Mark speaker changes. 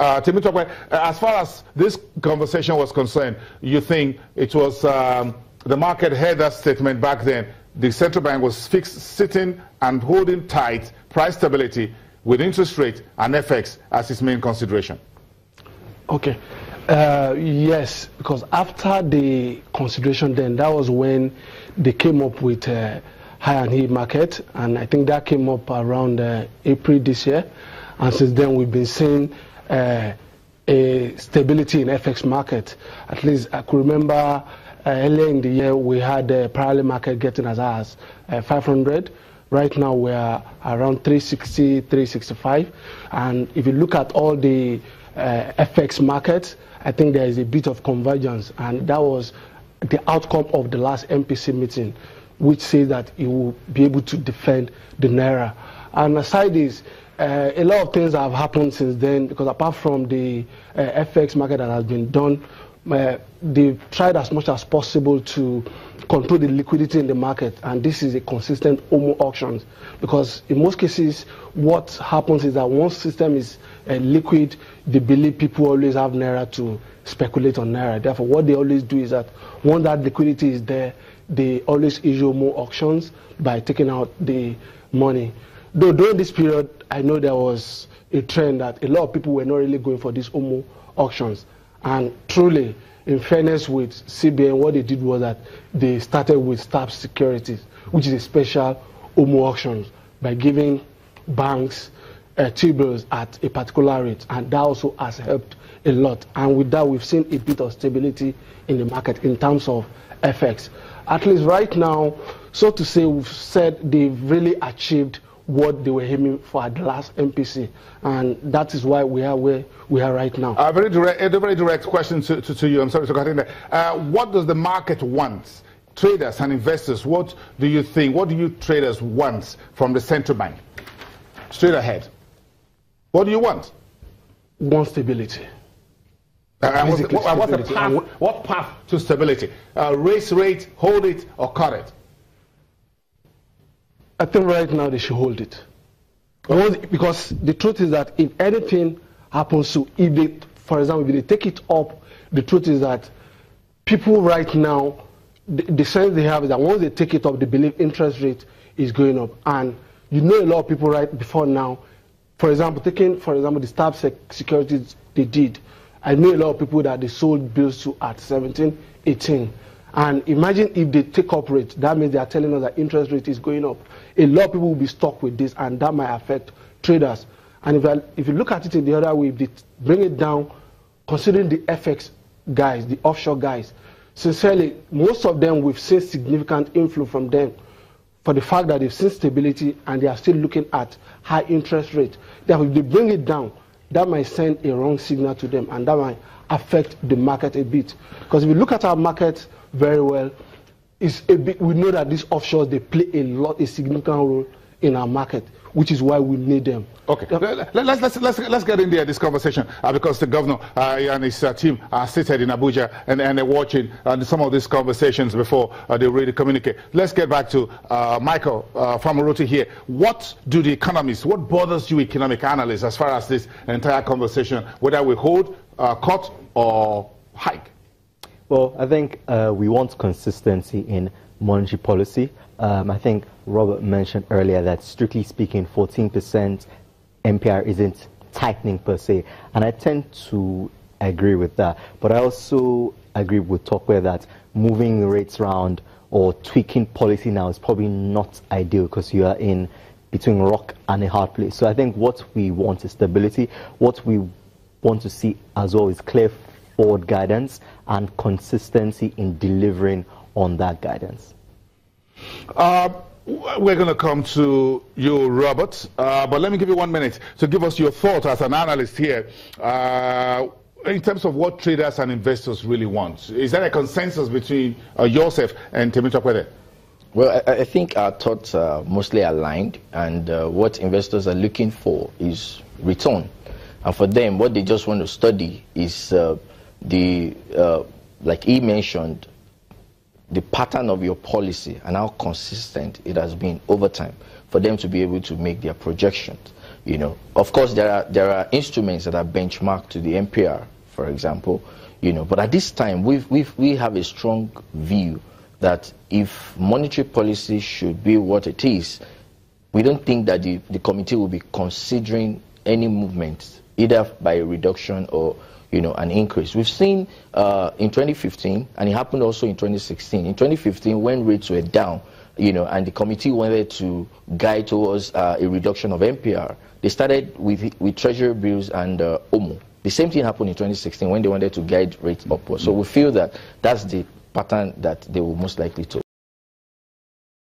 Speaker 1: Temitope, as far as this conversation was concerned, you think it was the market heard that statement back then. The central bank was sitting and holding tight price stability with interest rate and FX as its main consideration.
Speaker 2: Okay. Yes, because after the consideration then, that was when they came up with high and yield market, and I think that came up around April this year, and since then we've been seeing a stability in FX market. At least I could remember earlier in the year we had the parallel market getting as high as 500. Right now we are around 360, 365, and if you look at all the FX markets, I think there is a bit of convergence, and that was the outcome of the last MPC meeting, which says that it will be able to defend the Naira. And aside this, a lot of things have happened since then, because apart from the FX market that has been done, they've tried as much as possible to control the liquidity in the market, and this is a consistent OMO auctions, because in most cases what happens is that once system is liquid, they believe people always have Naira to speculate on Naira. Therefore what they always do is that once that liquidity is there, they always issue more auctions by taking out the money. Though during this period I know there was a trend that a lot of people were not really going for these OMO auctions, and truly, in fairness with CBN, what they did was that they started with STAP securities, which is a special OMO auction, by giving banks T-bills at a particular rate, and that also has helped a lot. And with that, we've seen a bit of stability in the market in terms of FX. At least right now, so to say, we've said they've really achieved what they were aiming for at the last MPC, and that is why we are where we are right now. A very direct question to you. I'm sorry to cut in there. What does the market want? Traders and investors, what do you think? What do you traders want from the central bank? Straight ahead. What do you want? Want stability. What's the path? What path to stability? Raise rate, hold it, or cut it? I think right now they should hold it. Because the truth is that if anything happens to, if they, for example, if they take it up, the truth is that people right now, the sense they have is that once they take it up, they believe interest rate is going up. And you know a lot of people right before now, for example, taking, for example, the STAP securities they did, I know a lot of people that they sold bills to at 17, 18. And imagine if they take up rate, that means they are telling us that interest rate is going up. A lot of people will be stuck with this, and that might affect traders. And if you look at it in the other way, if they bring it down, considering the FX guys, the offshore guys, sincerely, most of them, we've seen significant inflow from them for the fact that they've seen stability and they are still looking at high interest rate. Therefore, if they bring it down, that might send a wrong signal to them, and that might affect the market a bit. Because if you look at our market very well, it's a bit, we know that these offshores, they play a significant role in our market, which is why we need them. Okay, let's get in there this conversation because the governor and his team are seated in Abuja and they're watching some of these conversations before they read the communique. Let's get back to Michael Famaruti here. What do the economists, what bothers you economic analysts as far as this entire conversation, whether we hold, cut or hike?
Speaker 3: Well, I think we want consistency in monetary policy. I think Robert mentioned earlier that strictly speaking, 14% MPR isn't tightening per se, and I tend to agree with that. But I also agree with Tokwe that moving rates around or tweaking policy now is probably not ideal because you are in between rock and a hard place. So I think what we want is stability. What we want to see as well is clear forward guidance and consistency in delivering on that guidance.
Speaker 1: We're going to come to you, Robert, but let me give you 1 minute to give us your thought as an analyst here in terms of what traders and investors really want. Is there a consensus between yourself and Temitope?
Speaker 4: Well, I think our thoughts are mostly aligned, and what investors are looking for is return. And for them, what they just want to study is like he mentioned, the pattern of your policy and how consistent it has been over time for them to be able to make their projections. You know, of course, there are instruments that are benchmarked to the MPR, for example. You know, but at this time, we have a strong view that if monetary policy should be what it is, we don't think that the committee will be considering any movement, either by a reduction or, you know, an increase. We've seen in 2015, and it happened also in 2016. In 2015, when rates were down, you know, and the committee wanted to guide towards a reduction of MPR, they started with treasury bills and OMO. The same thing happened in 2016 when they wanted to guide rates upwards. So we feel that that's the pattern that they will most likely take.